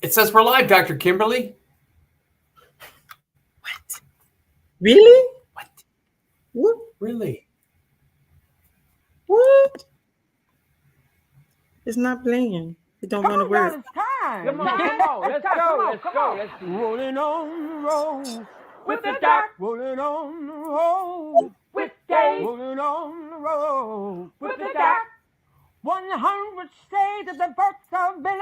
It says we're live, Dr. Kimberly. What? Really? What? What? Really? What? It's not playing. It don't want to work. It's time. Come on, let's go. Let's Rolling on the road with the doc. Rolling on the road with Dave, rolling on the road with the doc. 100 states of the possibilities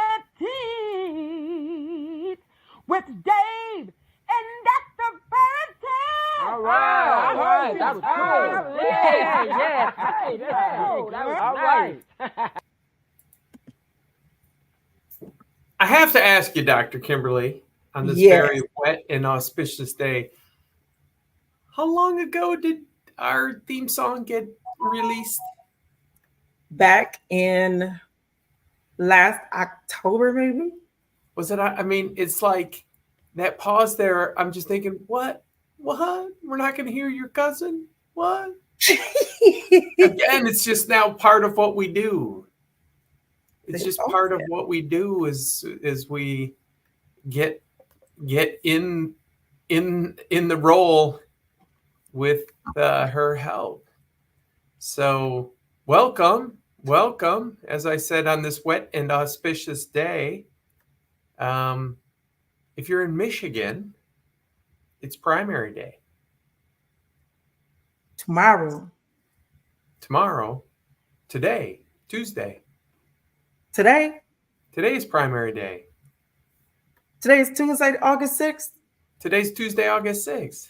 with Dave and Dr. Burton. All right. That's cool. Yeah. Hey, that was all right. I have to ask you, Dr. Kimberly, on this Yes. very wet and auspicious day, how long ago did our theme song get released? Back in last October, maybe. Was it? I mean, it's like that pause there. I'm just thinking, what? We're not going to hear your cousin? What? Again, it's just now part of what we do. It's just part of what we do is we get in the role with her help. So welcome. As I said, on this wet and auspicious day. If you're in Michigan, it's primary day. Today, Tuesday. Today Today's primary day. Today is Tuesday, August 6th. Today's Tuesday, August 6th.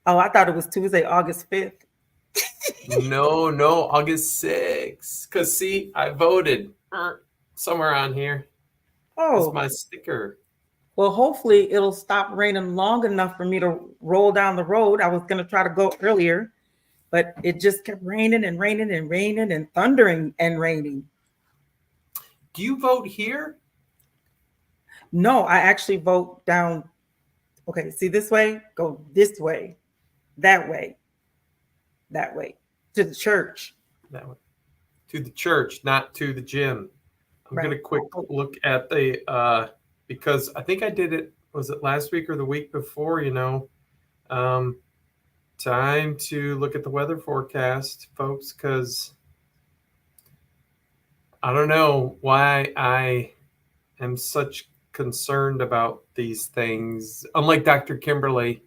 Oh, I thought it was Tuesday, August 5th. No, August 6th. Because, see, I voted somewhere on here. Oh. It's my sticker. Well, hopefully it'll stop raining long enough for me to roll down the road. I was going to try to go earlier, but it just kept raining and thundering and raining. Do you vote here? No, I actually vote down. Okay, see this way, go this way, that way, to the church. That way. To the church, not to the gym. I'm going to quick look at the, because I think I did it, was it last week or the week before, time to look at the weather forecast, folks, because I don't know why I am such concerned about these things. Unlike Dr. Kimberly,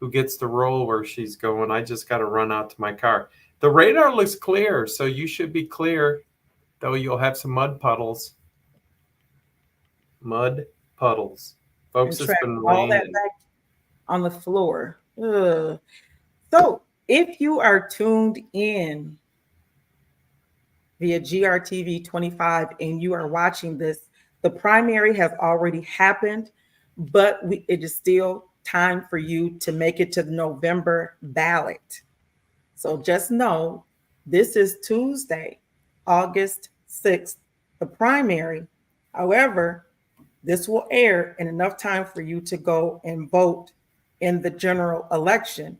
who gets the roll where she's going, I just got to run out to my car. The radar looks clear, so you should be clear, though you'll have some mud puddles. Folks, it's been all raining. that back on the floor. Ugh. So if you are tuned in via GRTV 25 and you are watching this, the primary has already happened, but it is still time for you to make it to the November ballot. So just know this is Tuesday, August 6th, the primary. However, this will air in enough time for you to go and vote in the general election.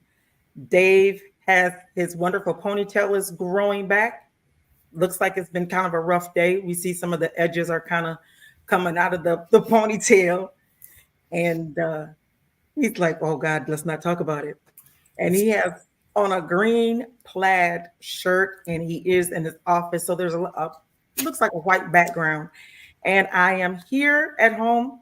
Dave has his wonderful ponytail is growing back. Looks like it's been kind of a rough day. We see some of the edges are kind of coming out of the ponytail. And he's like, oh God, let's not talk about it. And he has on a green plaid shirt and he is in his office. So there's looks like a white background. And I am here at home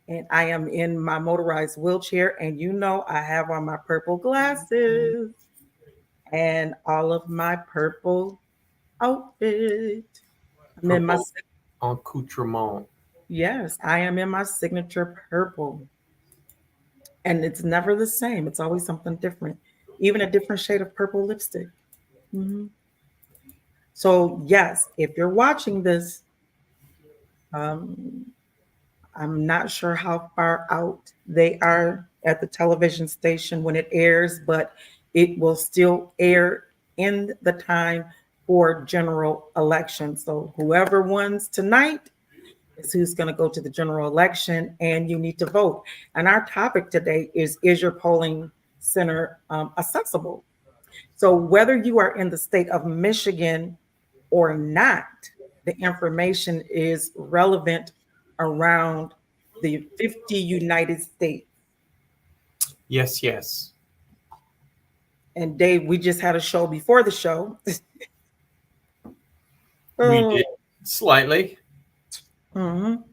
and I am in my motorized wheelchair. And I have on my purple glasses and all of my purple outfit. I'm in my accoutrement. Yes, I am in my signature purple. And it's never the same. It's always something different, even a different shade of purple lipstick. Mm-hmm. So yes, if you're watching this, I'm not sure how far out they are at the television station when it airs, but it will still air in the time for general election. So whoever wins tonight is who's going to go to the general election, and you need to vote. And our topic today is your polling center accessible? So whether you are in the state of Michigan or not, the information is relevant around the 50 United States. Yes, yes. And Dave, we just had a show before the show. We Oh, did slightly. mhm.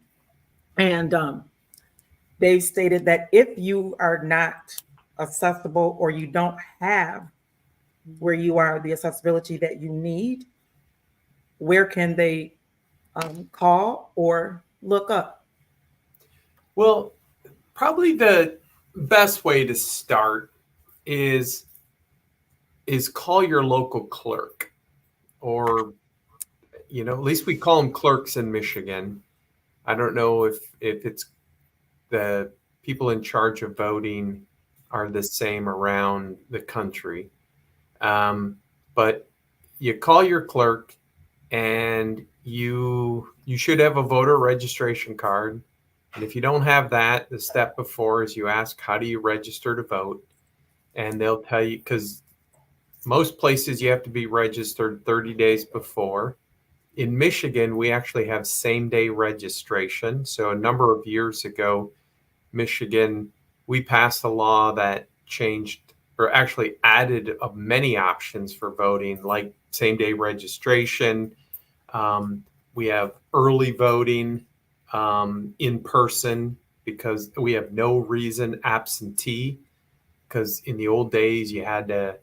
And Dave stated that if you are not accessible or you don't have where you are the accessibility that you need, where can they call or look up? Well, probably the best way to start is call your local clerk, or at least we call them clerks in Michigan. I don't know if it's the people in charge of voting are the same around the country. But you call your clerk, and you should have a voter registration card. And if you don't have that, the step before is you ask, how do you register to vote? And they'll tell you, because most places you have to be registered 30 days before. In Michigan, we actually have same day registration. So a number of years ago, Michigan, we passed a law that changed, or actually added many options for voting, like same day registration. We have early voting in person, because we have no reason absentee. Because in the old days, you had to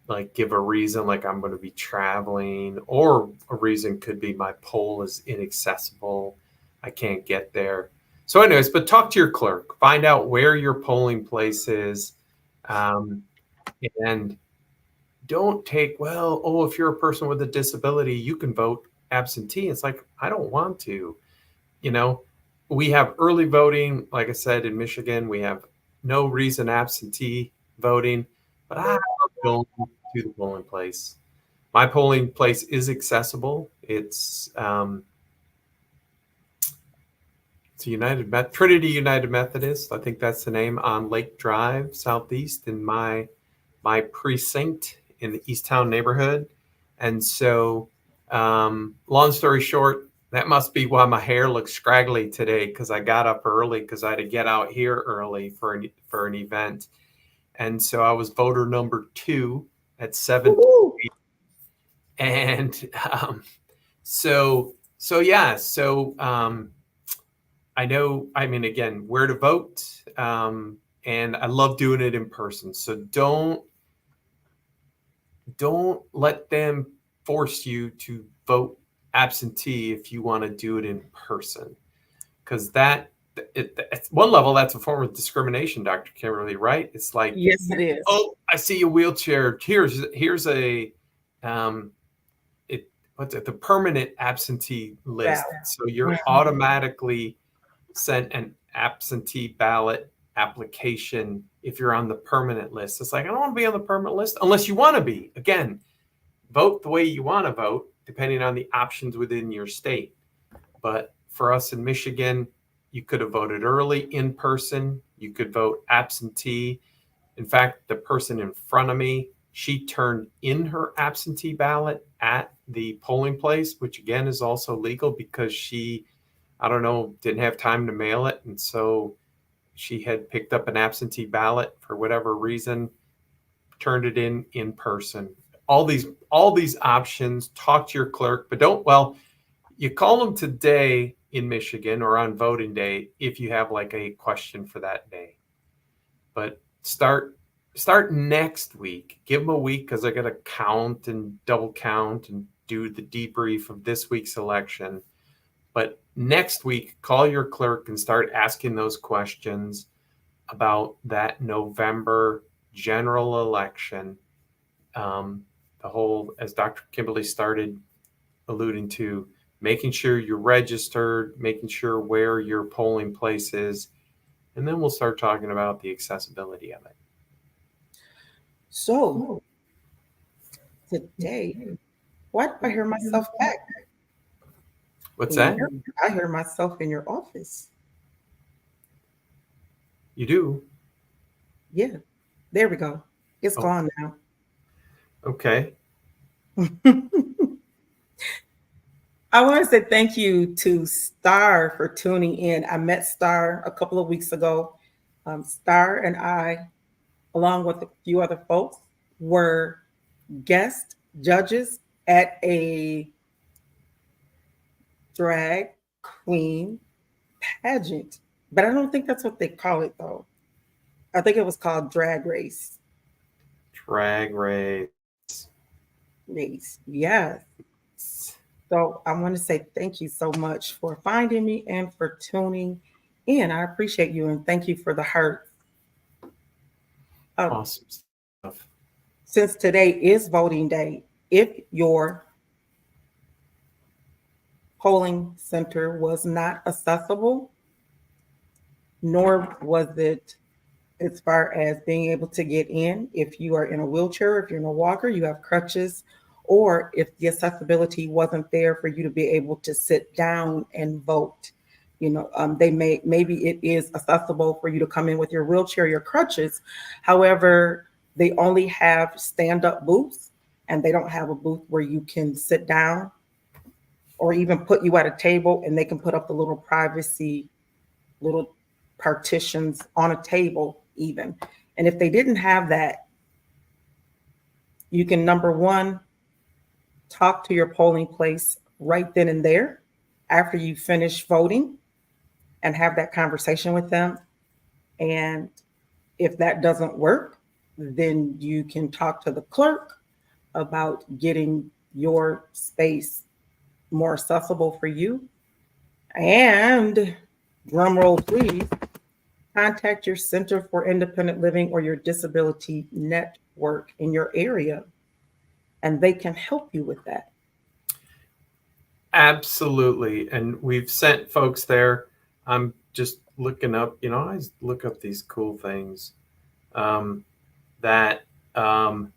like give a reason, like I'm going to be traveling, or a reason could be my poll is inaccessible, I can't get there. So anyways, but talk to your clerk, find out where your polling place is, and don't take, well, oh, if you're a person with a disability you can vote absentee. It's like, I don't want to. you know we have early voting, like I said. In Michigan, we have no reason absentee voting, but I love going to the polling place. My polling place is accessible. It's Trinity United Methodist. I think that's the name, on Lake Drive Southeast, in my precinct in the Easttown neighborhood. And so, long story short, that must be why my hair looks scraggly today, because I got up early, because I had to get out here early for an event. And so I was voter number 2 at 7. Woo-hoo! And so yeah, I know, I mean, again, where to vote, and I love doing it in person. So don't let them force you to vote absentee if you want to do it in person, because at one level that's a form of discrimination, Dr. Kimberly, right? It's like, Yes, it is. oh, I see a wheelchair. Here's a what's it, the permanent absentee list. Ballot. So you're automatically sent an absentee ballot application if you're on the permanent list. It's like, I don't want to be on the permanent list unless you want to be. Again, vote the way you want to vote, depending on the options within your state. But for us in Michigan, you could have voted early in person. You could vote absentee. In fact, the person in front of me, she turned in her absentee ballot at the polling place, which again is also legal, because she, I don't know, didn't have time to mail it. And so she had picked up an absentee ballot for whatever reason, turned it in person. All these options. Talk to your clerk, but you call them today in Michigan or on voting day if you have like a question for that day. But start next week. Give them a week, because I got to count and double count and do the debrief of this week's election. But next week, call your clerk and start asking those questions about that November general election. The whole, as Dr. Kimberly started alluding to, making sure you're registered, making sure where your polling place is, and then we'll start talking about the accessibility of it. So today, why do I hear myself back? What's that? I hear myself in your office. You do? Yeah, there we go. It's Oh. gone now. Okay. I want to say thank you to Star for tuning in. I met Star a couple of weeks ago. Star and I, along with a few other folks, were guest judges at a drag queen pageant. But I don't think that's what they call it, though. I think it was called Drag Race. Drag race. Race. Yes. So I want to say thank you so much for finding me and for tuning in. I appreciate you and thank you for the heart. Awesome stuff. Since today is voting day, if your polling center was not accessible, nor was it as far as being able to get in, if you are in a wheelchair, if you're in a walker, you have crutches, or if the accessibility wasn't there for you to be able to sit down and vote. Maybe it is accessible for you to come in with your wheelchair, your crutches. However, they only have stand-up booths, and they don't have a booth where you can sit down or even put you at a table, and they can put up the little privacy, little partitions on a table even. And if they didn't have that, you can, number one, talk to your polling place right then and there after you finish voting and have that conversation with them. And if that doesn't work, then you can talk to the clerk about getting your space more accessible for you. And drum roll, please, contact your Center for Independent Living or your disability network in your area, and they can help you with that. Absolutely. And we've sent folks there. I'm just looking up, I look up these cool things that ilru.org,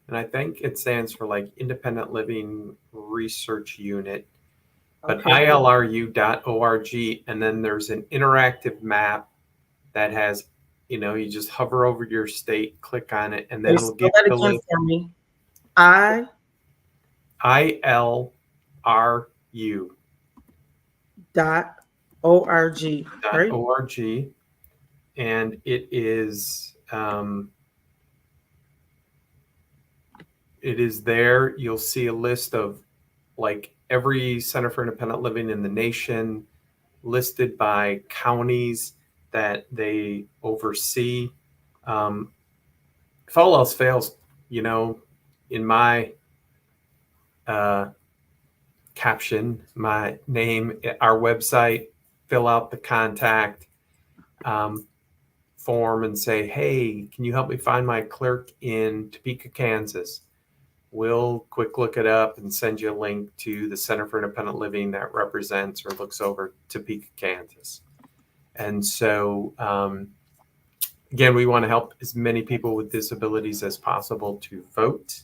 and I think it stands for like Independent Living Research Unit, but Okay. ilru.org, and then there's an interactive map that has, you just hover over your state, click on it, and then it'll give that you the again list. for me. ILRU.org. Right? .org, and it is there. You'll see a list of like every Center for Independent Living in the nation, listed by counties that they oversee. If all else fails, in my caption, my name, our website, fill out the contact form and say, hey, can you help me find my clerk in Topeka, Kansas? We'll quick look it up and send you a link to the Center for Independent Living that represents or looks over Topeka, Kansas. And so, again, we want to help as many people with disabilities as possible to vote.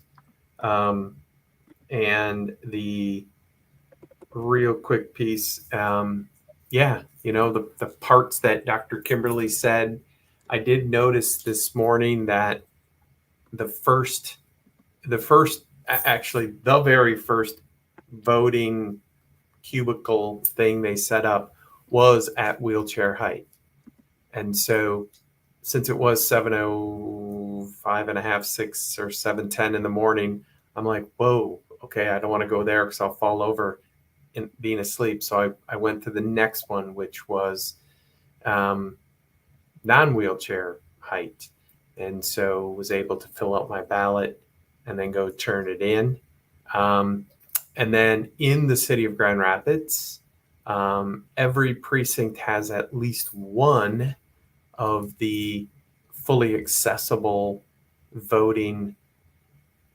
And the real quick piece, the parts that Dr. Kimberly said, I did notice this morning that the very first voting cubicle thing they set up was at wheelchair height. And so since it was 7:05 and a half, 6 or 7:10 in the morning, I'm like, whoa, okay, I don't want to go there because I'll fall over in being asleep. So I went to the next one, which was non-wheelchair height. And so was able to fill out my ballot and then go turn it in. And then in the city of Grand Rapids, every precinct has at least one of the fully accessible voting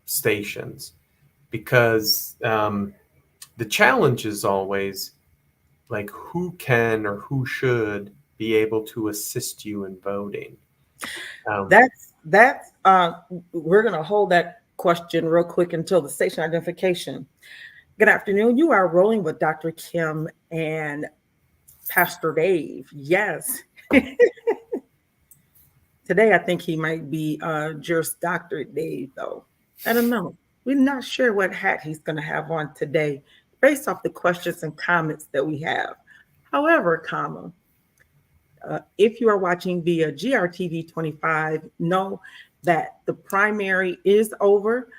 stations, because the challenge is always like who can or who should be able to assist you in voting. We're going to hold that question real quick until the station identification. Good afternoon. You are rolling with Dr. Kim and Pastor Dave. Yes. Today, I think he might be Juris Doctor Dave, though. I don't know. We're not sure what hat he's going to have on today based off the questions and comments that we have. However, if you are watching via GRTV 25, know that the primary is over,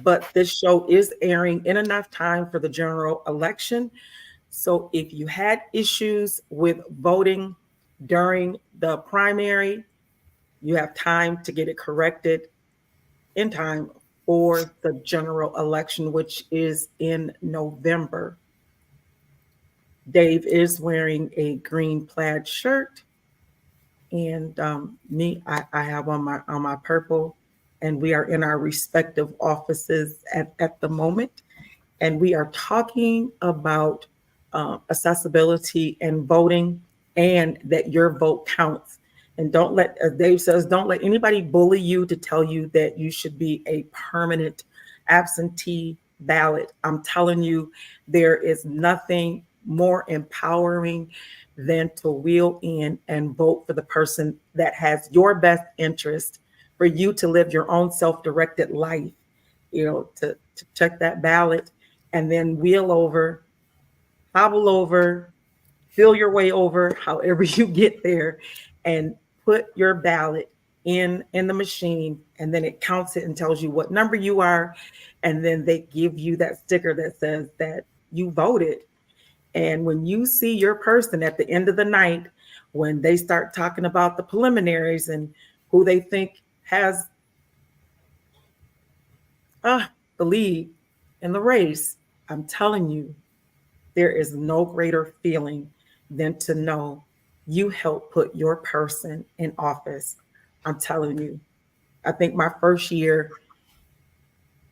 but this show is airing in enough time for the general election. So if you had issues with voting during the primary, you have time to get it corrected in time for the general election, which is in November. Dave is wearing a green plaid shirt, and I have on my purple, and we are in our respective offices at the moment, and we are talking about accessibility and voting, and that your vote counts. And don't let, as Dave says, don't let anybody bully you to tell you that you should be a permanent absentee ballot. I'm telling you, there is nothing more empowering than to wheel in and vote for the person that has your best interest, for you to live your own self-directed life, to check that ballot and then wheel over, hobble over, feel your way over, however you get there, and put your ballot in the machine, and then it counts it and tells you what number you are, and then they give you that sticker that says that you voted. And when you see your person at the end of the night, when they start talking about the preliminaries and who they think has the lead in the race, I'm telling you, there is no greater feeling than to know you helped put your person in office. I'm telling you, I think my first year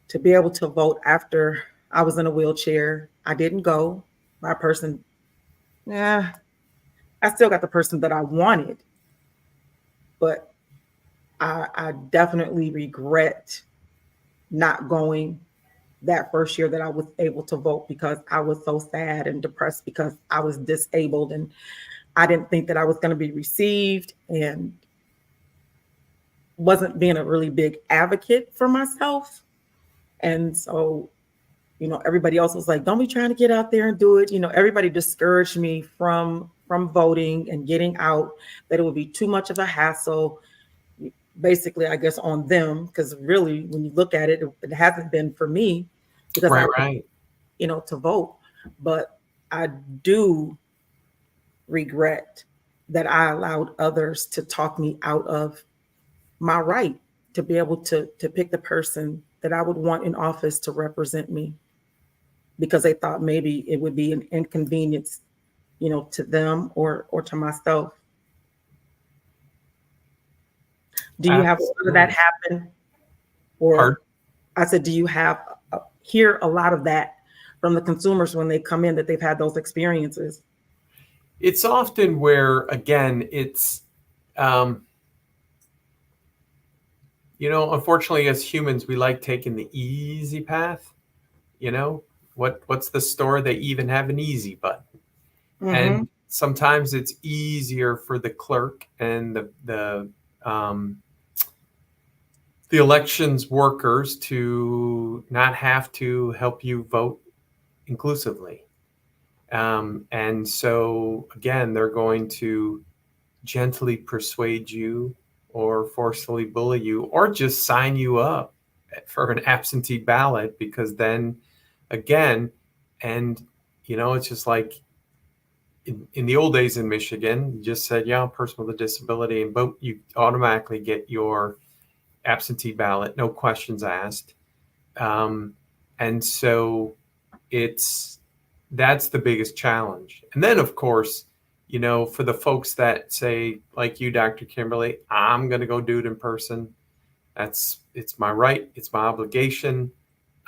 to be able to vote after I was in a wheelchair, I didn't go. My person, yeah, I still got the person that I wanted, but I definitely regret not going that first year that I was able to vote, because I was so sad and depressed because I was disabled and I didn't think that I was going to be received, and wasn't being a really big advocate for myself. And so, everybody else was like, don't be trying to get out there and do it. Everybody discouraged me from voting and getting out, that it would be too much of a hassle. Basically, I guess on them, because really, when you look at it, it hasn't been for me, because Right. To vote. But I do regret that I allowed others to talk me out of my right to be able to pick the person that I would want in office to represent me, because they thought maybe it would be an inconvenience, to them or to myself. Do you have a lot of that happen? Or Pardon? I said, do you have hear a lot of that from the consumers when they come in, that they've had those experiences? It's often where, again, it's, unfortunately, as humans, we like taking the easy path. What's the store? They even have an easy button. Mm-hmm. And sometimes it's easier for the clerk and the elections workers to not have to help you vote inclusively. And so, again, they're going to gently persuade you or forcefully bully you, or just sign you up for an absentee ballot, because then, again, and, it's just like in the old days in Michigan, you just said, yeah, I'm a person with a disability, and vote, you automatically get your absentee ballot, no questions asked. And so that's the biggest challenge. And then, of course, for the folks that say, like you, Dr. Kimberly, I'm going to go do it in person. It's my right. It's my obligation.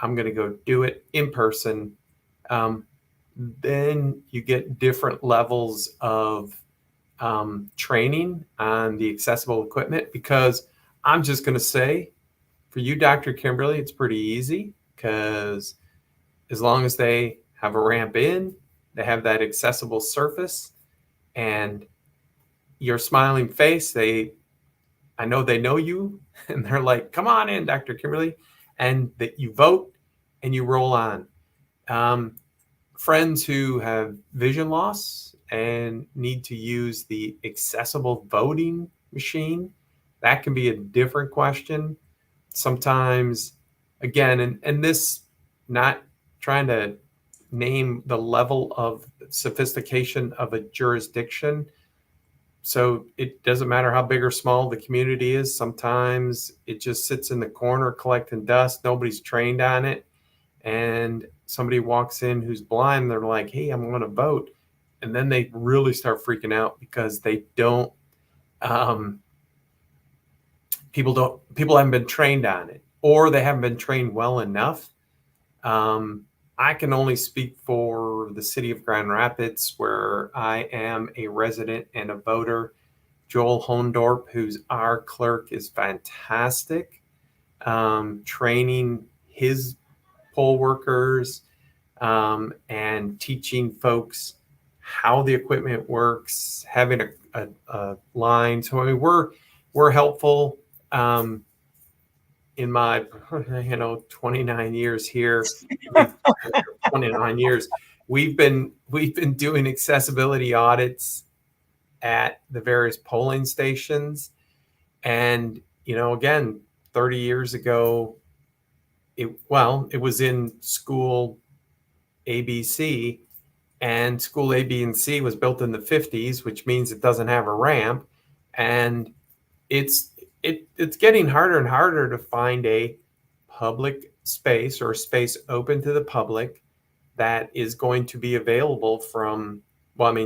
I'm going to go do it in person. Then you get different levels of training on the accessible equipment, because I'm just going to say, for you, Dr. Kimberly, it's pretty easy, because as long as they have a ramp in, they have that accessible surface, and your smiling face, they I know they know you, and they're like, "Come on in, Dr. Kimberly," and that you vote and you roll on. Um, Friends who have vision loss and need to use the accessible voting machine, that can be a different question. Sometimes, again, and this, not trying to name the level of sophistication of a jurisdiction. So it doesn't matter how big or small the community is. Sometimes it just sits in the corner collecting dust. Nobody's trained on it. And somebody walks in who's blind. They're like, "Hey, I'm going to vote." And then they really start freaking out because they don't, um, people haven't been trained on it, or they haven't been trained well enough. I can only speak for the city of Grand Rapids, where I am a resident and a voter. Joel Hondorp, who's our clerk, is fantastic, training his poll workers, and teaching folks how the equipment works, having a line. So I mean, we're helpful. In my 29 years here, 29 years, we've been doing accessibility audits at the various polling stations. And again, 30 years ago, it was in school ABC, and school A, B, and C was built in the 50s, which means it doesn't have a ramp. And it's getting harder and harder to find a public space or a space open to the public that is going to be available from,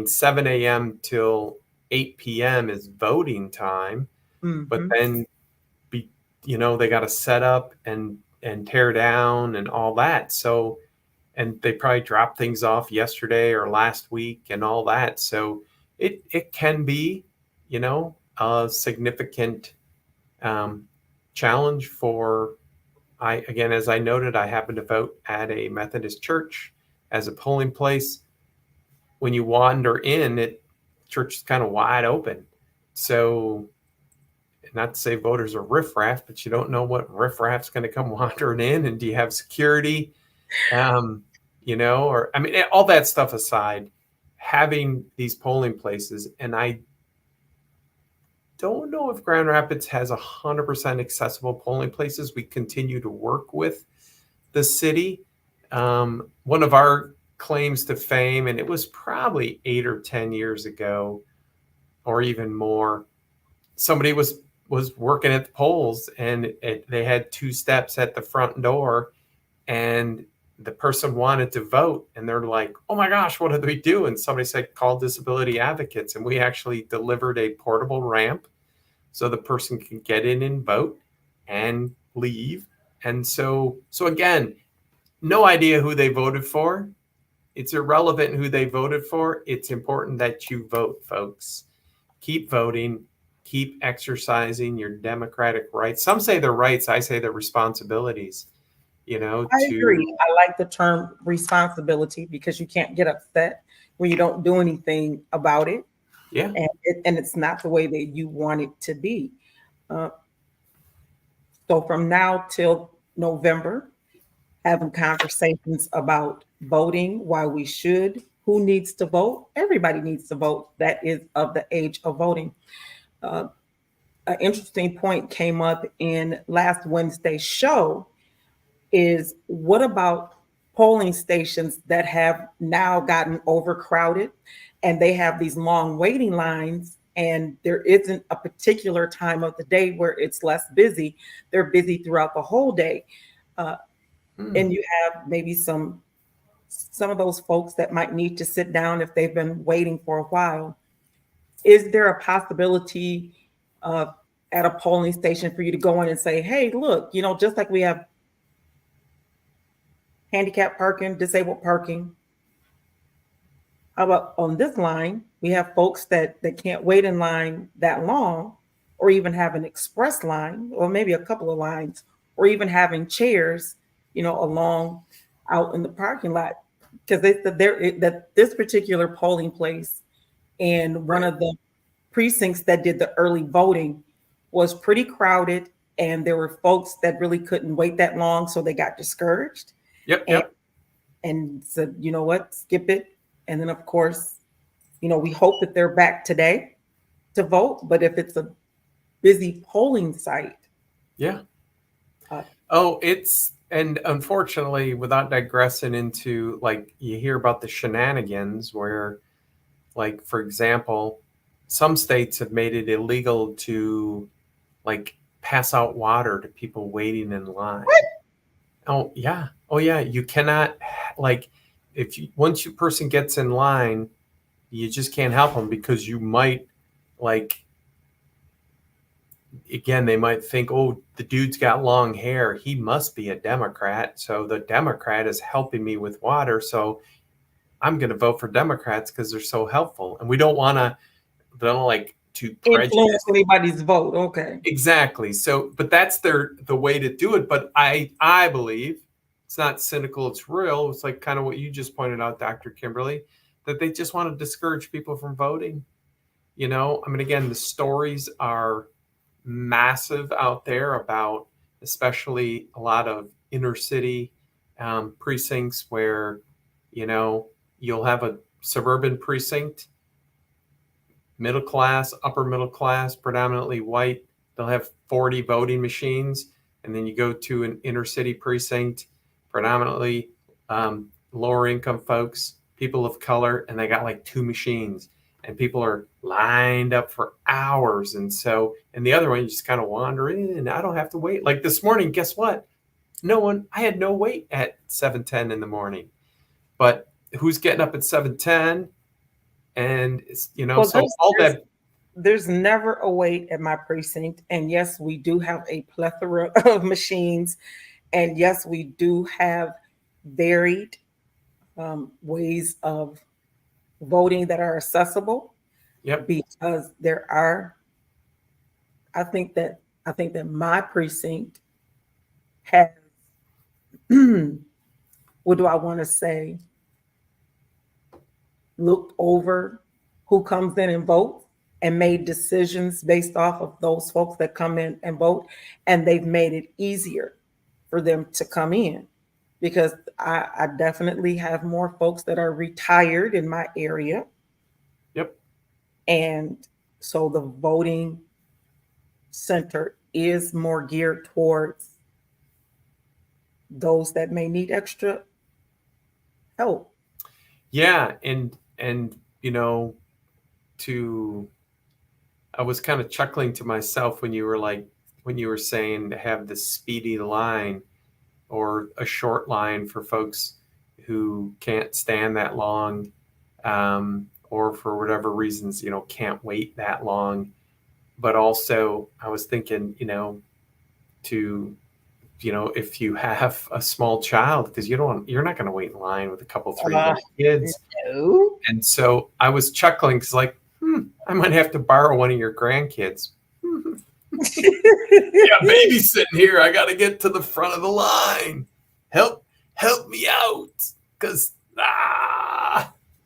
7 a.m. till 8 p.m. is voting time, but then they got to set up and tear down and all that. So, and they probably dropped things off yesterday or last week and all that. So it can be, a significant challenge for, as I noted, I happen to vote at a Methodist church as a polling place. When you wander in, church is kind of wide open. So, not to say voters are riffraff, but you don't know what riffraff's going to come wandering in, and do you have security? Or all that stuff aside, having these polling places, and I don't know if Grand Rapids has 100% accessible polling places. We continue to work with the city. One of our claims to fame, and it was probably 8 or 10 years ago, or even more, somebody was working at the polls, and they had 2 steps at the front door, and the person wanted to vote, and they're like, "Oh my gosh, what do we do?" And somebody said, "Call disability advocates." And we actually delivered a portable ramp so the person can get in and vote and leave. And so again, no idea who they voted for. It's irrelevant who they voted for. It's important that you vote, folks. Keep voting. Keep exercising your democratic rights. Some say they're rights. I say they're responsibilities. I agree. I like the term responsibility, because you can't get upset when you don't do anything about it. Yeah. And it's not the way that you want it to be. So from now till November, having conversations about voting, why we should, who needs to vote. Everybody needs to vote that is of the age of voting. An interesting point came up in last Wednesday's show is, what about polling stations that have now gotten overcrowded, and they have these long waiting lines, and there isn't a particular time of the day where it's less busy. They're busy throughout the whole day. And you have maybe some of those folks that might need to sit down if they've been waiting for a while. Is there a possibility at a polling station for you to go in and say, "Hey, look, just like we have handicap parking, disabled parking, how about on this line, we have folks that can't wait in line that long, or even have an express line, or maybe a couple of lines, or even having chairs, along out in the parking lot." Because that this particular polling place and one of the precincts that did the early voting was pretty crowded, and there were folks that really couldn't wait that long, so they got discouraged and said, you know what, skip it. And then, of course, we hope that they're back today to vote. But if it's a busy polling site, Yeah. uh, And unfortunately, without digressing into, like, you hear about the shenanigans where, like, for example, some states have made it illegal to, like, pass out water to people waiting in line. What? Oh yeah. Oh yeah. You cannot, like, if you once your person gets in line, you just can't help them because you might, like, again, they might think, oh, the dude's got long hair. He must be a Democrat. So the Democrat is helping me with water. So I'm going to vote for Democrats because they're so helpful. And we don't want to, like, to prejudice influence anybody's vote. Okay. Exactly. So, but that's the way to do it. But I believe it's not cynical. It's real. It's like kind of what you just pointed out, Dr. Kimberly, that they just want to discourage people from voting. I mean, again, the stories are massive out there about, especially a lot of inner city precincts where, you'll have a suburban precinct, middle class, upper middle class, predominantly white. They'll have 40 voting machines. And then you go to an inner city precinct, predominantly lower income folks, people of color, and they got like 2 machines. And people are lined up for hours. And the other one, you just kind of wander in and I don't have to wait. Like this morning, guess what? I had no wait at 7:10 in the morning. But who's getting up at 7:10? And Well, so all that. There's never a wait at my precinct. And yes, we do have a plethora of machines. And yes, we do have varied ways of voting that are accessible. Yep. Because there are, I think that my precinct has, what do I want to say, looked over who comes in and votes and made decisions based off of those folks that come in and vote. And they've made it easier for them to come in, because I definitely have more folks that are retired in my area. Yep. And so the voting center is more geared towards those that may need extra help. Yeah. And I was kind of chuckling to myself when you were saying to have the speedy line or a short line for folks who can't stand that long, or for whatever reasons, can't wait that long. But also I was thinking, if you have a small child, because you're not going to wait in line with a couple, 3 little kids. No. And so I was chuckling because, like, I might have to borrow one of your grandkids. Yeah, babysitting here. I got to get to the front of the line. Help me out. Because,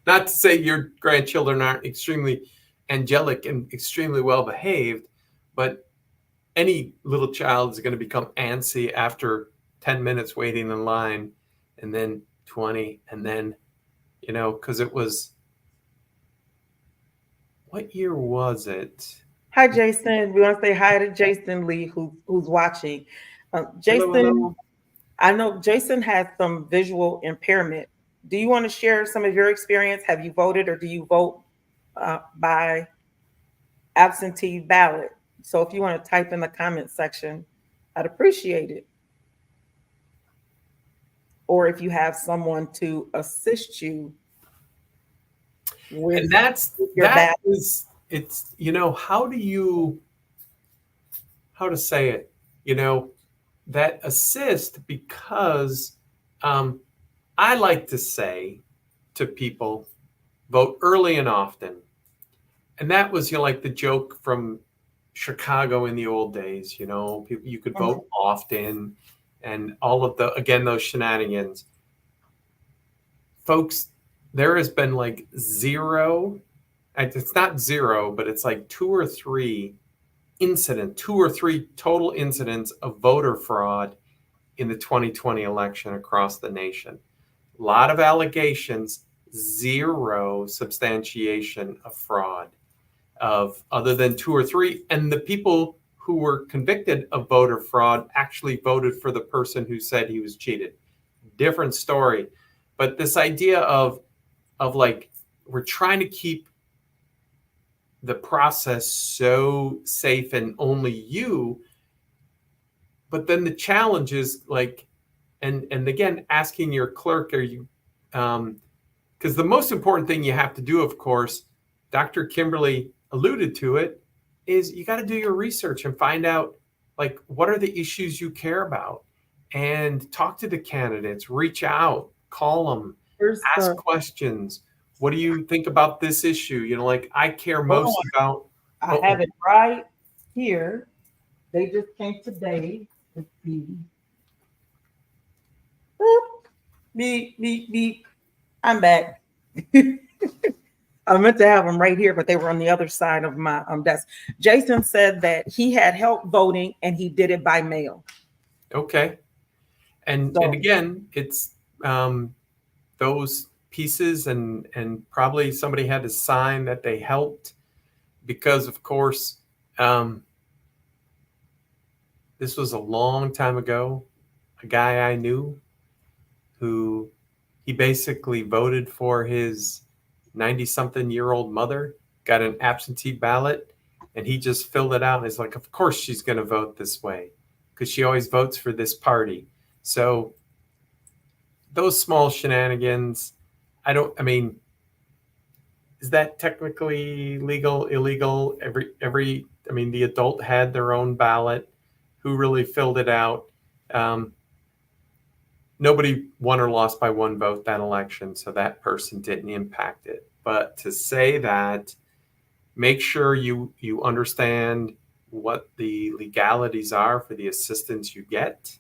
not to say your grandchildren aren't extremely angelic and extremely well behaved, but any little child is going to become antsy after 10 minutes waiting in line, and then 20, and then, because it was, what year was it? Hi, Jason. We want to say hi to Jason Lee, who's watching. Jason, Hello. I know Jason has some visual impairment. Do you want to share some of your experience? Have you voted, or do you vote by absentee ballot? So if you want to type in the comment section, I'd appreciate it. Or if you have someone to assist you with, And it's, how to say it, that assist, because I like to say to people, vote early and often. And that was, like the joke from Chicago in the old days, people, you could vote often, and all of those shenanigans. Folks, there has been like zero, it's not zero, but it's like 2 or 3 2 or 3 total incidents of voter fraud in the 2020 election across the nation. A lot of allegations, zero substantiation of fraud of other than 2 or 3. And the people who were convicted of voter fraud actually voted for the person who said he was cheated. Different story. But this idea of like, we're trying to keep the process so safe and only you, but then the challenge is like, and again, asking your clerk, are you, because the most important thing you have to do, of course, Dr. Kimberly alluded to it, is you got to do your research and find out, like, what are the issues you care about, and talk to the candidates, reach out, call them, ask questions. What do you think about this issue? You know, like, I care most about. I have it right here. They just came today. Let's see. Boop. Beep, beep, beep. I'm back. I meant to have them right here, but they were on the other side of my desk. Jason said that he had help voting and he did it by mail. Okay. And again, it's those pieces, and probably somebody had to sign that they helped, because of course, this was a long time ago. A guy I knew who he basically voted for his 90-something-year-old mother, got an absentee ballot, and he just filled it out. And it's like, of course she's going to vote this way because she always votes for this party. So those small shenanigans, I mean, is that technically legal, illegal? I mean, the adult had their own ballot. Who really filled it out? Nobody won or lost by one vote that election, so that person didn't impact it. But to say that, make sure you understand what the legalities are for the assistance you get,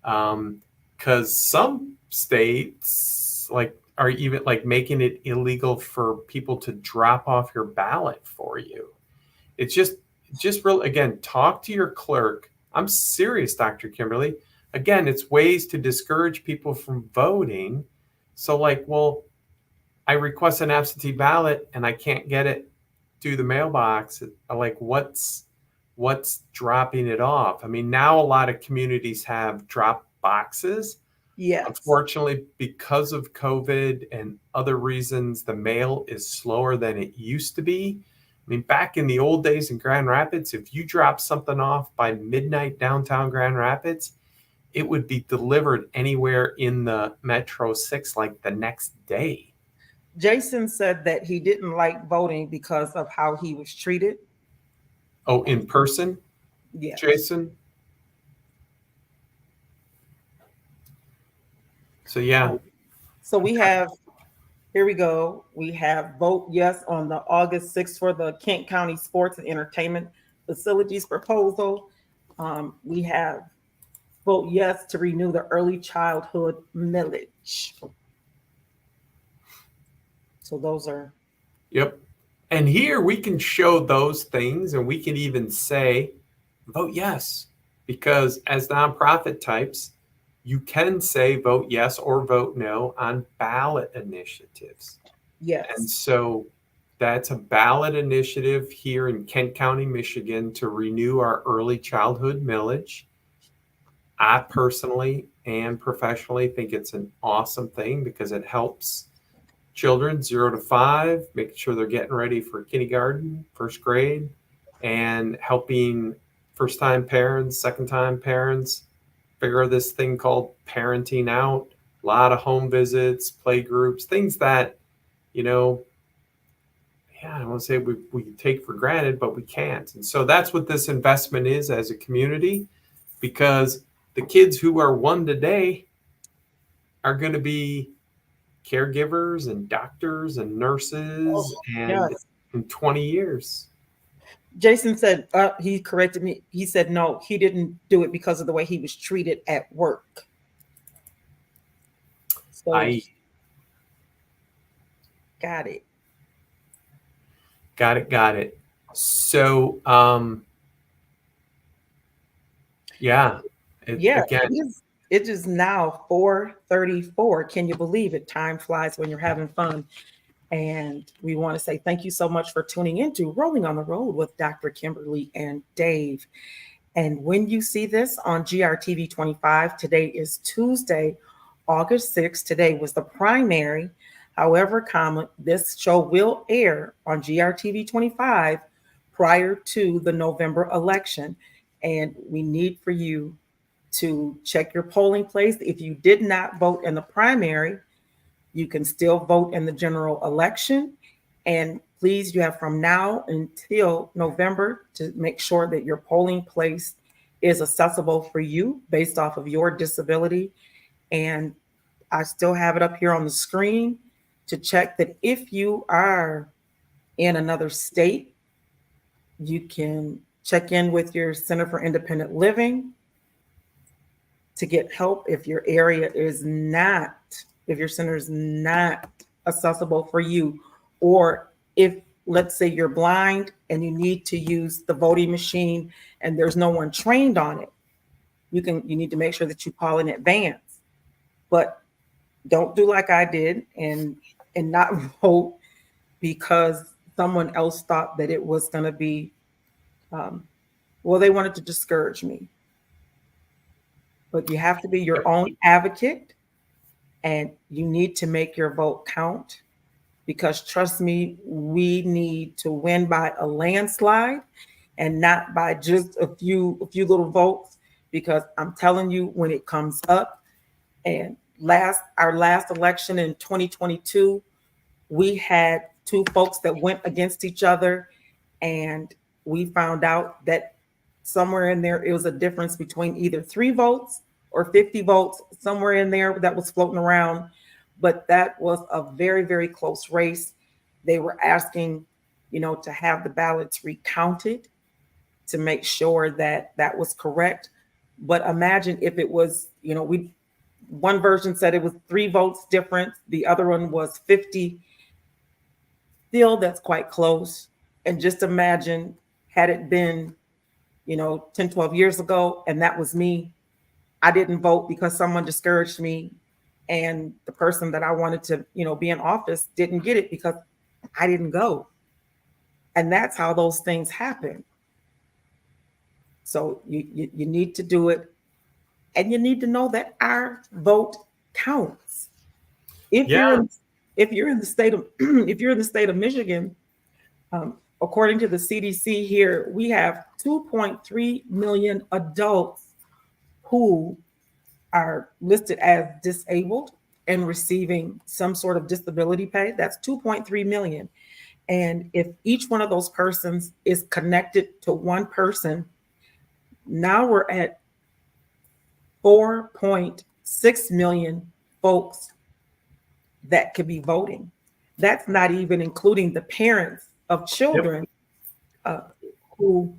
because some states are even making it illegal for people to drop off your ballot for you. It's just really, again, talk to your clerk. I'm serious, Dr. Kimberly. Again, it's ways to discourage people from voting. So well, I request an absentee ballot and I can't get it through the mailbox. What's dropping it off? I mean, now a lot of communities have drop boxes. Yes. Unfortunately, because of COVID and other reasons, the mail is slower than it used to be. I mean, back in the old days in Grand Rapids, if you dropped something off by midnight downtown Grand Rapids, it would be delivered anywhere in the Metro 6 the next day. Jason said that he didn't like voting because of how he was treated. Oh, in person? Yes. Jason? So, yeah. So we have, here we go. We have vote yes on the August 6th for the Kent County Sports and Entertainment Facilities proposal. We have vote yes to renew the early childhood millage. So those are. Yep. And here we can show those things, and we can even say vote yes, because as nonprofit types, you can say vote yes or vote no on ballot initiatives. Yes. And so that's a ballot initiative here in Kent County, Michigan, to renew our early childhood millage. I personally and professionally think it's an awesome thing because it helps children 0 to 5, making sure they're getting ready for kindergarten, first grade, and helping first-time parents, second-time parents figure this thing called parenting out. A lot of home visits, play groups, things that, I don't want to say we take for granted, but we can't. And so that's what this investment is as a community, because the kids who are 1 today are going to be caregivers and doctors and nurses in 20 years. Jason said, he corrected me. He said, no, he didn't do it because of the way he was treated at work. So got it. So Yeah. Yeah, Again, it is now 4:34. Can you believe it? Time flies when you're having fun. And we want to say thank you so much for tuning into Rolling on the Road with Dr. Kimberly and Dave. And when you see this on GRTV 25, today is Tuesday, August 6th. Today was the primary. However, this show will air on GRTV 25 prior to the November election. And we need for you to check your polling place. If you did not vote in the primary, you can still vote in the general election. And please, you have from now until November to make sure that your polling place is accessible for you based off of your disability. And I still have it up here on the screen to check that if you are in another state, you can check in with your Center for Independent Living to get help if your area is not, if your center is not accessible for you, or if, let's say, you're blind and you need to use the voting machine and there's no one trained on it, you need to make sure that you call in advance. But don't do like I did and not vote because someone else thought that it was going to be, well, they wanted to discourage me. But you have to be your own advocate, and you need to make your vote count, because trust me, we need to win by a landslide and not by just a few little votes, because I'm telling you, when it comes up, and our last election in 2022, we had two folks that went against each other, and we found out that somewhere in there, it was a difference between either 3 votes or 50 votes, somewhere in there that was floating around. But that was a very, very close race. They were asking, to have the ballots recounted to make sure that that was correct. But imagine if it was, one version said it was 3 votes difference. The other one was 50. Still, that's quite close. And just imagine, had it been 10, 12 years ago, and that was me. I didn't vote because someone discouraged me, and the person that I wanted to, be in office didn't get it because I didn't go. And that's how those things happen. So you need to do it, and you need to know that our vote counts. If you're in the state of if you're in the state of Michigan, according to the CDC here, we have 2.3 million adults who are listed as disabled and receiving some sort of disability pay. That's 2.3 million. And if each one of those persons is connected to one person, now we're at 4.6 million folks that could be voting. That's not even including the parents of children who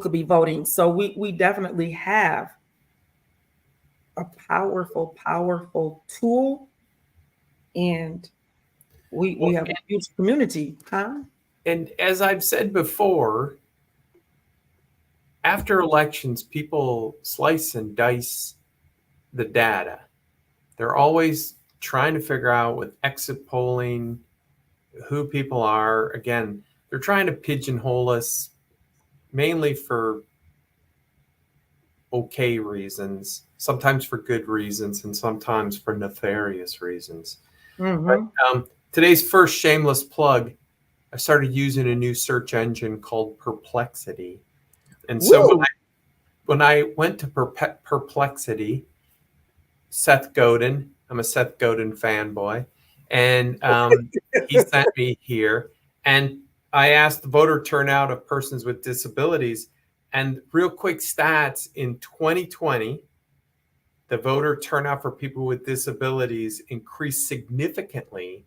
could be voting. So we definitely have a powerful tool, and we have a huge community, huh? And as I've said before, after elections, people slice and dice the data. They're always trying to figure out with exit polling who people are. Again, they're trying to pigeonhole us mainly for okay reasons, sometimes for good reasons, and sometimes for nefarious reasons. Mm-hmm. But today's first shameless plug, I started using a new search engine called Perplexity. And so when I went to Perplexity, Seth Godin, I'm a Seth Godin fanboy, and he sent me here. And I asked the voter turnout of persons with disabilities. And real quick stats, in 2020, the voter turnout for people with disabilities increased significantly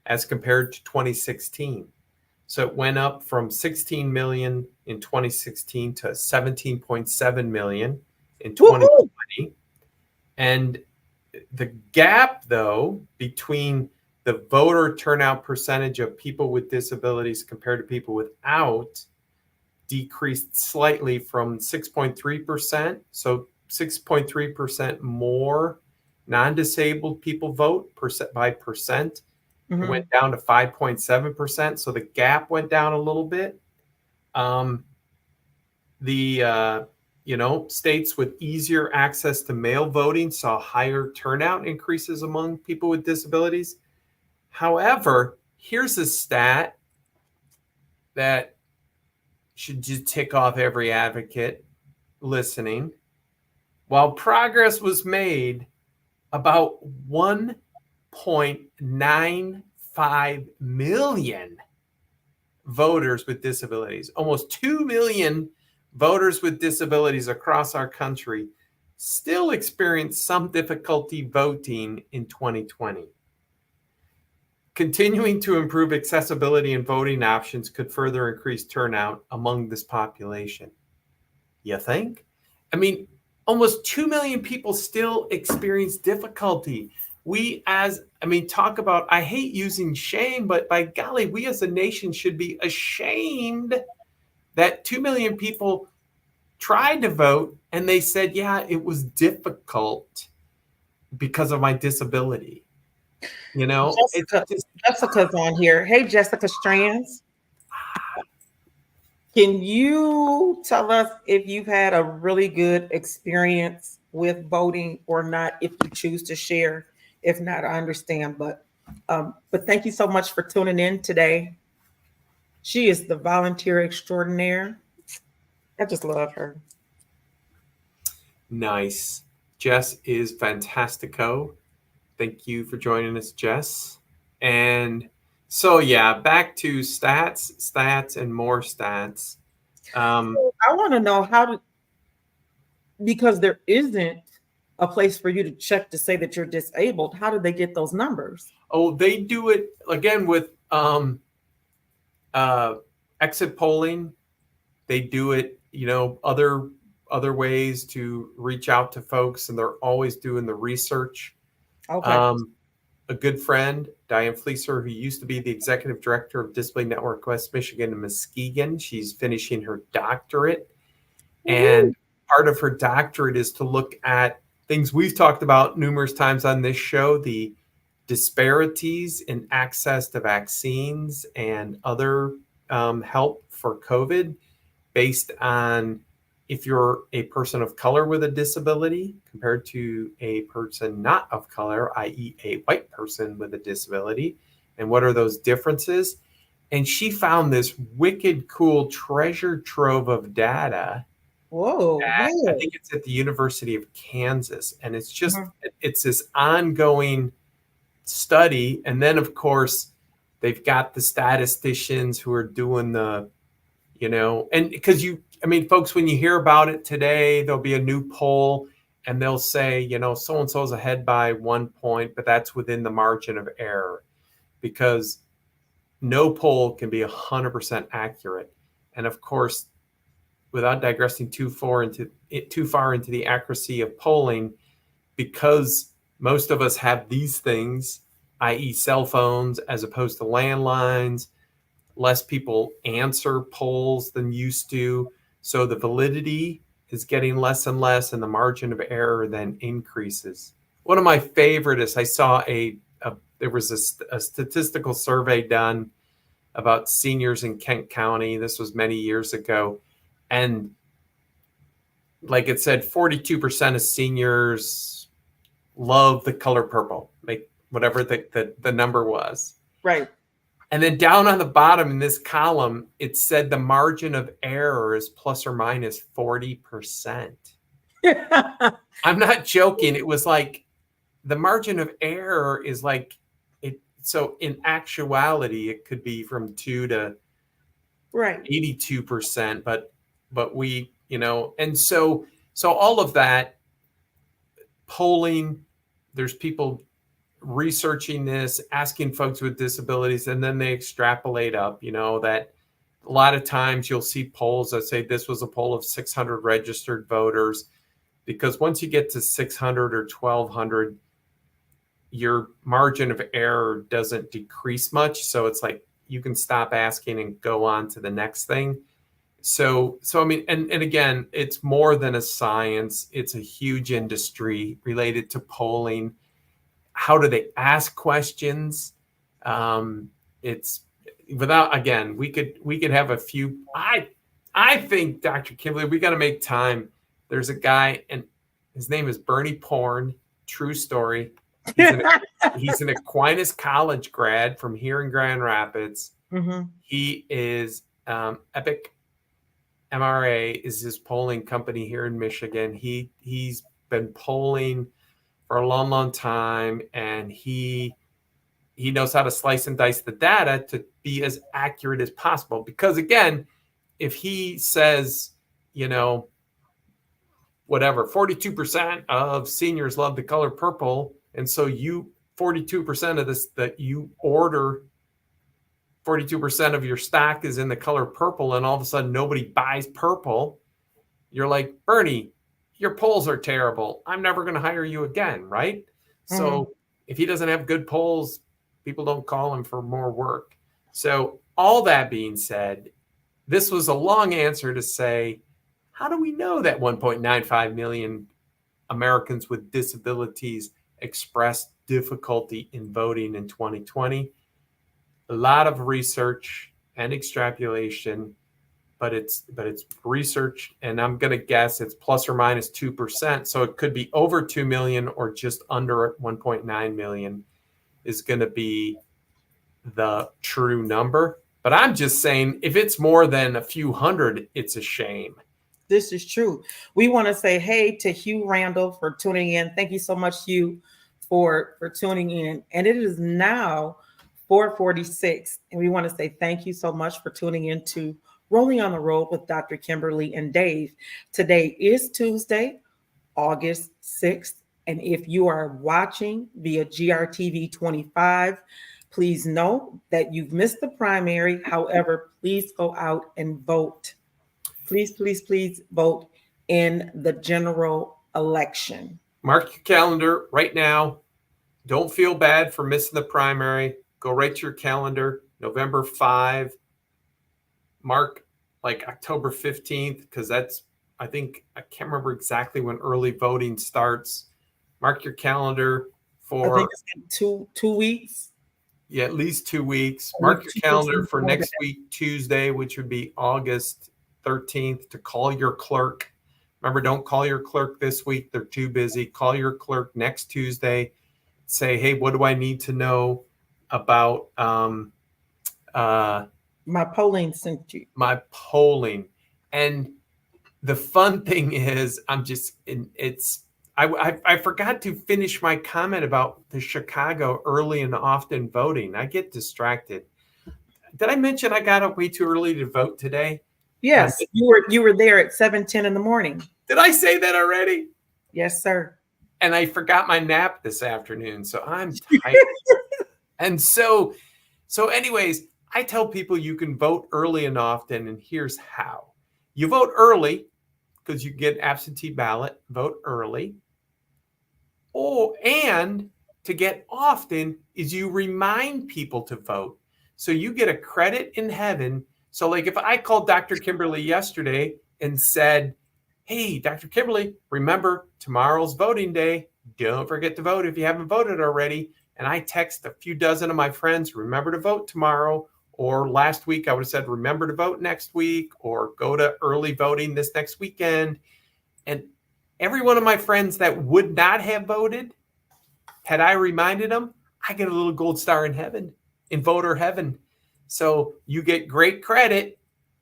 as compared to 2016. So it went up from 16 million in 2016 to 17.7 million in 2020. And the gap, though, between the voter turnout percentage of people with disabilities compared to people without decreased slightly from 6.3%. So 6.3% more non-disabled people vote by percent. It went down to 5.7%. So the gap went down a little bit. States with easier access to mail voting saw higher turnout increases among people with disabilities. However, here's a stat that should just tick off every advocate listening. While progress was made, about 1.95 million voters with disabilities, almost 2 million voters with disabilities across our country, still experienced some difficulty voting in 2020. Continuing to improve accessibility and voting options could further increase turnout among this population. You think? I mean, almost 2 million people still experience difficulty. Talk about, I hate using shame, but by golly, we as a nation should be ashamed that 2 million people tried to vote and they said, yeah, it was difficult because of my disability. Jessica's on here. Hey, Jessica Strands. Can you tell us if you've had a really good experience with voting or not, if you choose to share? If not, I understand. But thank you so much for tuning in today. She is the volunteer extraordinaire. I just love her. Nice. Jess is fantastico. Thank you for joining us, Jess. And so, yeah, back to stats, and more stats. I want to know because there isn't a place for you to check to say that you're disabled. How do they get those numbers? Oh, they do it again with exit polling. They do it, other ways to reach out to folks, and they're always doing the research. Okay. A good friend, Diane Fleeser, who used to be the executive director of Disability Network West Michigan in Muskegon. She's finishing her doctorate. And part of her doctorate is to look at things we've talked about numerous times on this show, the disparities in access to vaccines and other help for COVID based on if you're a person of color with a disability compared to a person not of color, i.e. a white person with a disability, and what are those differences? And she found this wicked cool treasure trove of data. Whoa. I think it's at the University of Kansas. And it's just, it's this ongoing study. And then, of course, they've got the statisticians who are doing the, and because folks, when you hear about it today, there'll be a new poll and they'll say, so-and-so's ahead by 1 point, but that's within the margin of error, because no poll can be 100% accurate. And of course, without digressing too far into the accuracy of polling, because most of us have these things, i.e. cell phones as opposed to landlines, less people answer polls than used to. So the validity is getting less and less, and the margin of error then increases. One of my favorite is I saw there was a statistical survey done about seniors in Kent County. This was many years ago. And like it said, 42% of seniors love the color purple, like whatever the number was. Right. And then down on the bottom in this column, it said the margin of error is plus or minus 40%. I'm not joking. It was like the margin of error is like it. So in actuality, it could be from 2 to 82%, but we, and so all of that polling, there's people researching this, asking folks with disabilities, and then they extrapolate up, that a lot of times you'll see polls that say this was a poll of 600 registered voters, because once you get to 600 or 1200, your margin of error doesn't decrease much. So it's like you can stop asking and go on to the next thing. So I mean, and again, it's more than a science. It's a huge industry related to polling. How do they ask questions? It's without, again, we could have a few. I think, Dr. Kimberly, we got to make time. There's a guy, and his name is Bernie Porn. True story. He's an Aquinas College grad from here in Grand Rapids. Mm-hmm. He is Epic MRA is his polling company here in Michigan. He's been polling for a long time, and he knows how to slice and dice the data to be as accurate as possible. Because again, if he says, whatever, 42% of seniors love the color purple, and so 42% of this that you order, 42% of your stock is in the color purple, and all of a sudden nobody buys purple, you're like, Bernie, your polls are terrible. I'm never going to hire you again, right? Mm-hmm. So if he doesn't have good polls, people don't call him for more work. So all that being said, this was a long answer to say, how do we know that 1.95 million Americans with disabilities expressed difficulty in voting in 2020? A lot of research and extrapolation, but it's research, and I'm going to guess it's plus or minus 2%. So it could be over 2 million or just under 1.9 million is going to be the true number. But I'm just saying, if it's more than a few hundred, it's a shame. This is true. We want to say hey to Hugh Randall for tuning in. Thank you so much, Hugh, for tuning in. And it is now 4:46, and we want to say thank you so much for tuning in to Rolling on the Road with Dr. Kimberly and Dave. Today is Tuesday, August 6th, and if you are watching via GRTV 25, please know that you've missed the primary. However, please go out and vote. Please, please, please vote in the general election. Mark your calendar right now. Don't feel bad for missing the primary. Go right to your calendar, November 5. Mark like October 15th, because that's, I can't remember exactly when early voting starts. Mark your calendar for, I think it's two weeks. Yeah, at least 2 weeks. Mark your calendar for next week, Tuesday, which would be August 13th, to call your clerk. Remember, don't call your clerk this week. They're too busy. Call your clerk next Tuesday. Say, hey, what do I need to know about my polling century? My polling. And the fun thing is, I forgot to finish my comment about the Chicago early and often voting. I get distracted. Did I mention I got up way too early to vote today? Yes, you were there at 7:10 in the morning. Did I say that already? Yes, sir. And I forgot my nap this afternoon, so I'm tired. And so anyways, I tell people you can vote early and often, and here's how. You vote early because you get absentee ballot, vote early. And to get often is you remind people to vote. So you get a credit in heaven. So like if I called Dr. Kimberly yesterday and said, hey, Dr. Kimberly, remember tomorrow's voting day. Don't forget to vote if you haven't voted already. And I text a few dozen of my friends, remember to vote tomorrow. Or last week I would have said, remember to vote next week, or go to early voting this next weekend. And every one of my friends that would not have voted, had I reminded them, I get a little gold star in heaven, in voter heaven. So you get great credit,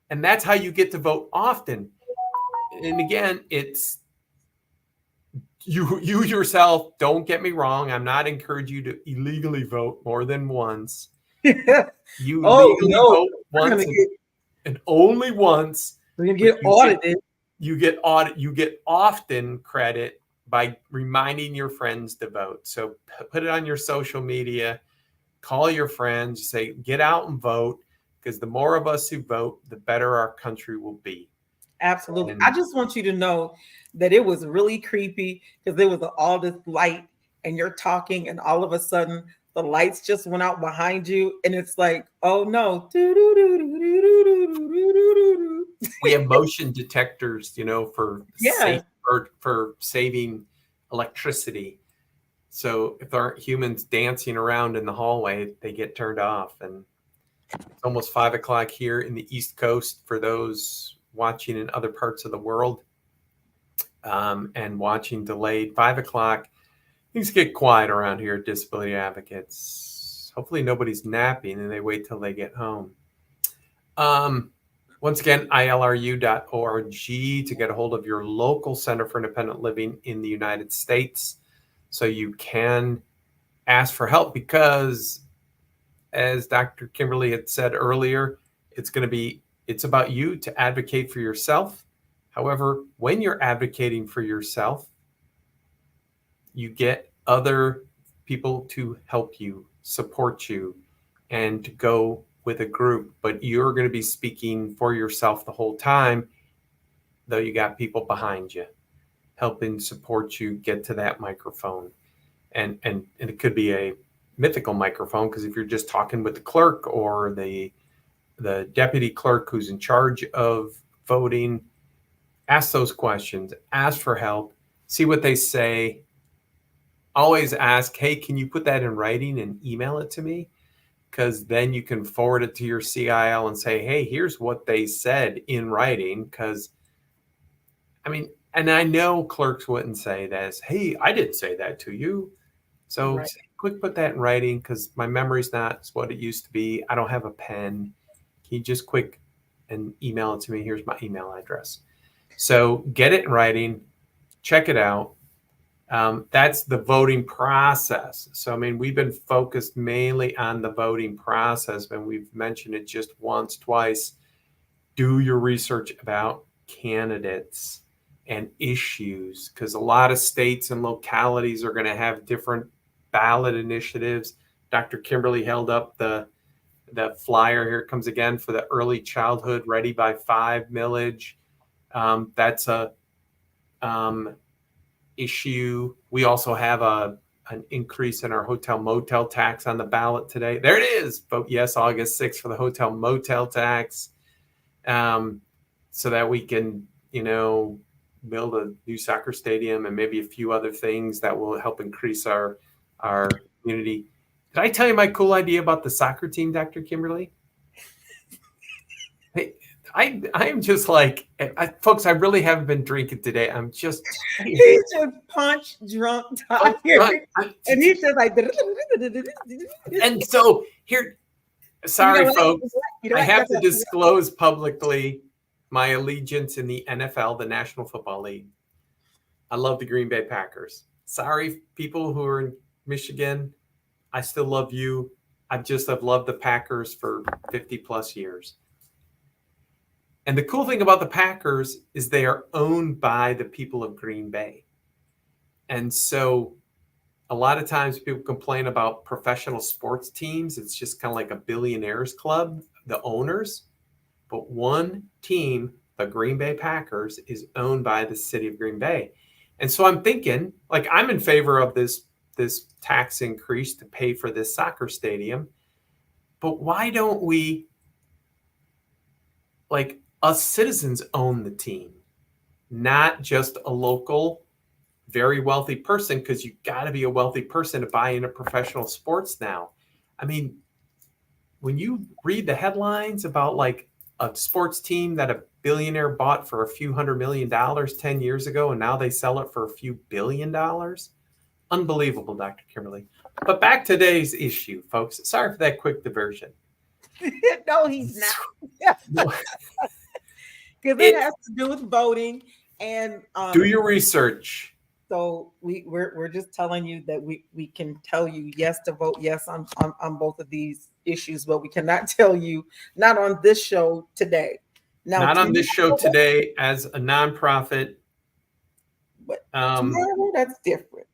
and that's how you get to vote often. And again, it's you yourself, don't get me wrong. I'm not encouraging you to illegally vote more than once. You legally vote once and only once. We're going to get audited. You get often credit by reminding your friends to vote. So put it on your social media, call your friends, say, get out and vote, because the more of us who vote, the better our country will be. Absolutely. I just want you to know that it was really creepy because there was all this light and you're talking and all of a sudden the lights just went out behind you and it's like, oh no. We have motion detectors, for Yeah. for saving electricity. So if there aren't humans dancing around in the hallway, they get turned off. And it's almost 5 o'clock here in the East Coast for those watching in other parts of the world, and watching delayed. 5 o'clock. Things get quiet around here at Disability Advocates. Hopefully nobody's napping and they wait till they get home. Once again, ilru.org to get a hold of your local Center for Independent Living in the United States, so you can ask for help, because as Dr. Kimberly had said earlier, it's about you to advocate for yourself. However, when you're advocating for yourself, you get other people to help you, support you, and to go with a group. But you're going to be speaking for yourself the whole time, though you got people behind you helping support you get to that microphone. And it could be a mythical microphone, because if you're just talking with the clerk or the deputy clerk who's in charge of voting, ask those questions, ask for help, see what they say. Always ask, hey, can you put that in writing and email it to me? Because then you can forward it to your CIL and say, hey, here's what they said in writing. Because, and I know clerks wouldn't say this, hey, I didn't say that to you. So Right. quick, put that in writing, because my memory's not what it used to be. I don't have a pen. Can you just quick and email it to me? Here's my email address. So get it in writing, check it out. That's the voting process. So, we've been focused mainly on the voting process, and we've mentioned it just once, twice. Do your research about candidates and issues, because a lot of states and localities are going to have different ballot initiatives. Dr. Kimberly held up the flyer. Here it comes again for the early childhood Ready by 5 millage. That's a issue. We also have an increase in our hotel motel tax on the ballot today. There it is. Vote yes August 6th for the hotel motel tax, so that we can build a new soccer stadium and maybe a few other things that will help increase our community. Did I tell you my cool idea about the soccer team, Dr. Kimberly? Hey, I am just like, folks, I really haven't been drinking today. I'm just He's just punch drunk tired. And he's just like, and so here, sorry, You know what? folks, You know I what? have Guess to what? disclose publicly my allegiance in the NFL, the National Football League. I love the Green Bay Packers. Sorry, people who are in Michigan, I still love you. I've loved the Packers for 50 plus years. And the cool thing about the Packers is they are owned by the people of Green Bay. And so a lot of times people complain about professional sports teams. It's just kind of like a billionaires club, the owners. But one team, the Green Bay Packers, is owned by the city of Green Bay. And so I'm thinking, like, I'm in favor of this tax increase to pay for this soccer stadium. But why don't we, like, us citizens own the team, not just a local, very wealthy person, because you got to be a wealthy person to buy into professional sports now. When you read the headlines about like a sports team that a billionaire bought for a few $100 million 10 years ago, and now they sell it for a few $1 billion. Unbelievable, Dr. Kimberly. But back to today's issue, folks. Sorry for that quick diversion. No, he's not. Because it has to do with voting. And do your research. So we're just telling you that we can tell you yes to vote yes on both of these issues, but we cannot tell you, not on this show today. Now, not on this show today as a nonprofit. But tomorrow, that's different.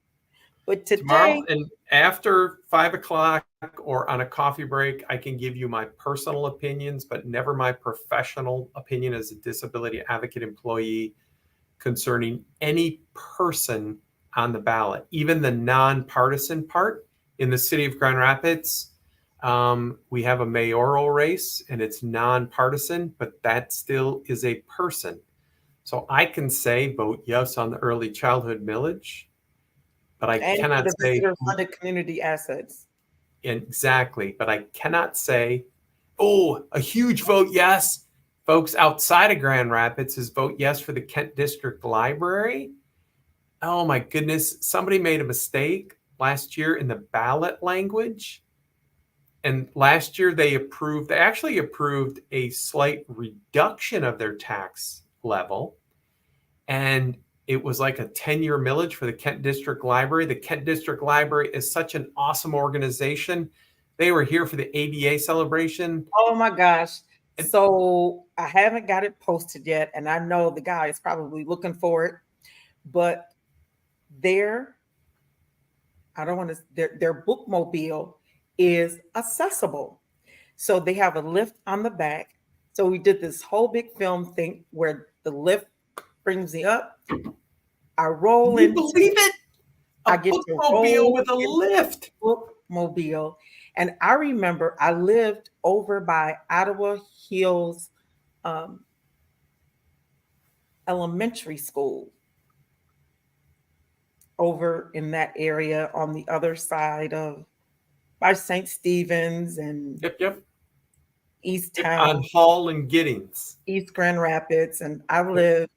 But today, tomorrow and after 5 o'clock or on a coffee break, I can give you my personal opinions, but never my professional opinion as a disability advocate employee concerning any person on the ballot, even the nonpartisan part in the city of Grand Rapids. We have a mayoral race, and it's nonpartisan, but that still is a person. So I can say vote yes on the early childhood millage, but I And for cannot the say visitor-funded community assets. exactly. But I cannot say, oh, a huge vote yes. Folks outside of Grand Rapids is vote yes for the Kent District Library. Oh my goodness, somebody made a mistake last year in the ballot language. And last year they actually approved a slight reduction of their tax level. And it was like a 10-year millage for the Kent District Library. The Kent District Library is such an awesome organization. They were here for the ADA celebration. Oh my gosh. And So I haven't got it posted yet, and I know the guy is probably looking for it, but their I don't want to their bookmobile is accessible. So they have a lift on the back. So we did this whole big film thing where the lift brings me up. I roll can you into believe it? I A get to bookmobile roll with a into lift. bookmobile. And I remember I lived over by Ottawa Hills um, Elementary School, over in that area on the other side of by St. Stephen's and Yep. East On Town, Hall and Giddings. East Grand Rapids. And I Yep. live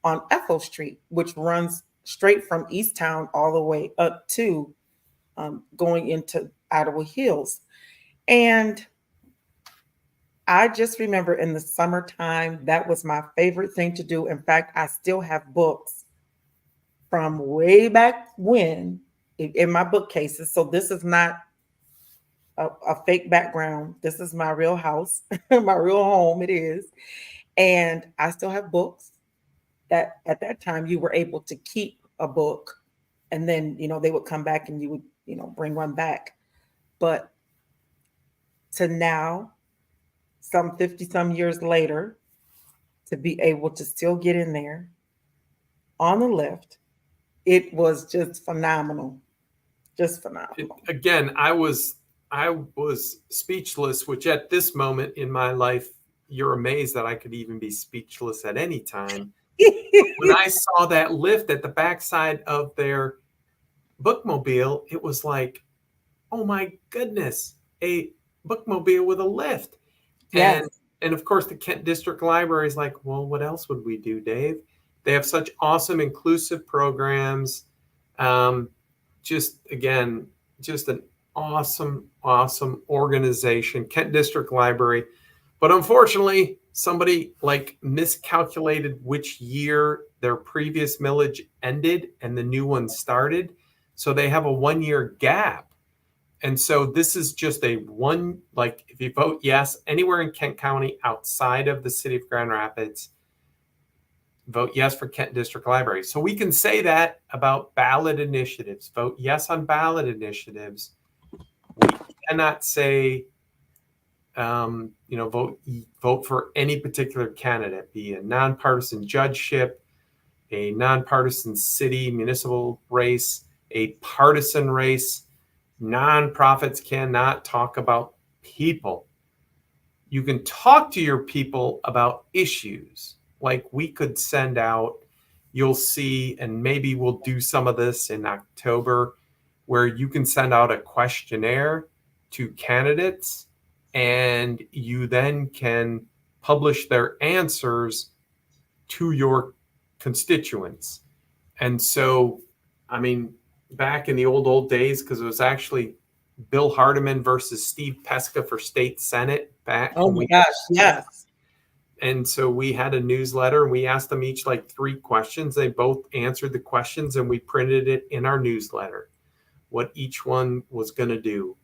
on Ethel Street, which runs straight from East Town all the way up to going into Ottawa Hills. And I just remember in the summertime, that was my favorite thing to do. In fact, I still have books from way back when in my bookcases. So this is not a fake background. This is my real house, my real home. It is. And I still have books that at that time you were able to keep a book and then, they would come back and you would, bring one back. But to now, some 50 some years later, to be able to still get in there on the lift, it was just phenomenal. Just phenomenal. Again, I was speechless, which at this moment in my life, you're amazed that I could even be speechless at any time. When I saw that lift at the backside of their bookmobile, it was like, oh my goodness, a bookmobile with a lift. Yes. And of course, the Kent District Library is like, well, what else would we do, Dave? They have such awesome inclusive programs. Just an awesome organization, Kent District Library. But unfortunately, somebody like miscalculated which year their previous millage ended and the new one started. So they have a 1-year gap. And so this is just if you vote yes, anywhere in Kent County outside of the city of Grand Rapids, vote yes for Kent District Library. So we can say that about ballot initiatives. Vote yes on ballot initiatives. We cannot say, vote for any particular candidate, be a nonpartisan judgeship, a nonpartisan city municipal race, a partisan race. Nonprofits cannot talk about people. You can talk to your people about issues. Like we could send out, you'll see, and maybe we'll do some of this in October, where you can send out a questionnaire to candidates and you then can publish their answers to your constituents. And so, I mean, back in the old days, because it was actually Bill Hardiman versus Steve Pesca for state senate back. Oh my gosh, yes. And so we had a newsletter and we asked them each like 3 questions. They both answered the questions and we printed it in our newsletter, what each one was going to do.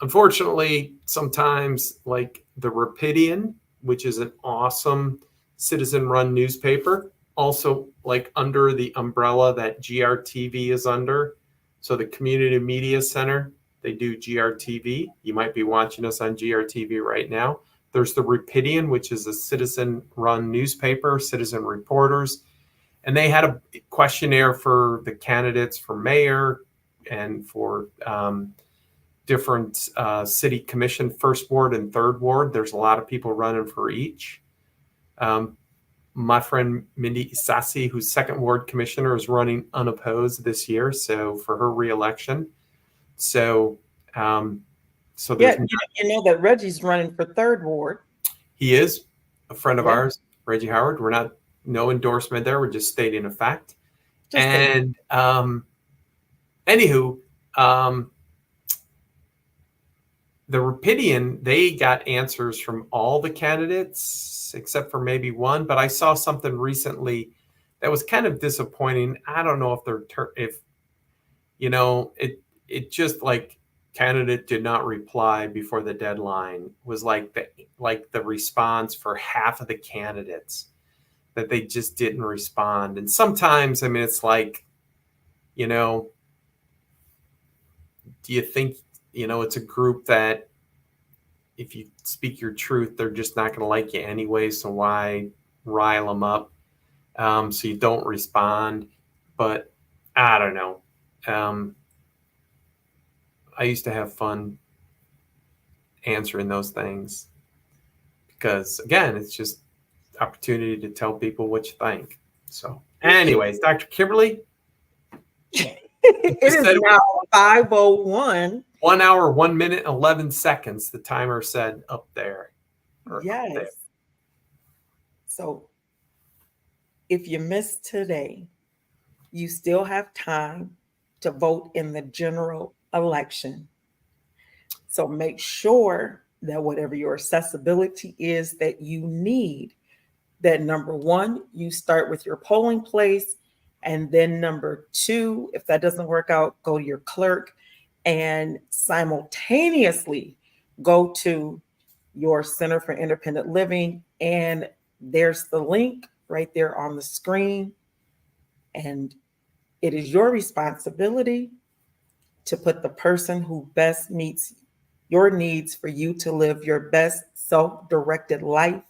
Unfortunately, sometimes like the Rapidian, which is an awesome citizen-run newspaper, also like under the umbrella that GRTV is under. So the Community Media Center, they do GRTV. You might be watching us on GRTV right now. There's the Rapidian, which is a citizen-run newspaper, citizen reporters. And they had a questionnaire for the candidates for mayor and for different city commission, first ward and third ward. There's a lot of people running for each. My friend Mindy Isasi, who's second ward commissioner, is running unopposed this year, so for her reelection. So, so there's you know that Reggie's running for third ward. He is a friend of ours, Reggie Howard. We're not no endorsement there. We're just stating a fact. Anywho, the Rapidian, they got answers from all the candidates except for maybe one. But I saw something recently that was kind of disappointing. I don't know if it just like candidate did not reply before the deadline was like the response for half of the candidates, that they just didn't respond. And sometimes, I mean, it's like, do you think, it's a group that if you speak your truth, they're just not going to like you anyway. So why rile them up? So you don't respond. But I don't know. I used to have fun answering those things because, again, it's just opportunity to tell people what you think. So anyways, Dr. Kimberly. It is now 5:01. 1 hour, 1 minute, 11 seconds. The timer said up there. Yes. Up there. So if you missed today, you still have time to vote in the general election. So make sure that whatever your accessibility is that you need, that number one, you start with your polling place. And then number two, if that doesn't work out, go to your clerk and simultaneously go to your Center for Independent Living. And there's the link right there on the screen. And it is your responsibility to put the person who best meets your needs for you to live your best self-directed life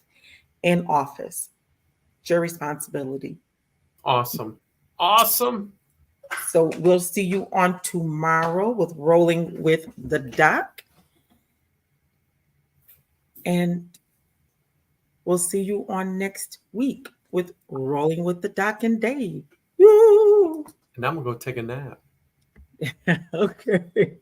in office. It's your responsibility. Awesome. So we'll see you on tomorrow with Rolling with the Doc. And we'll see you on next week with Rolling with the Doc and Dave. Woo! And I'm going to go take a nap. Okay.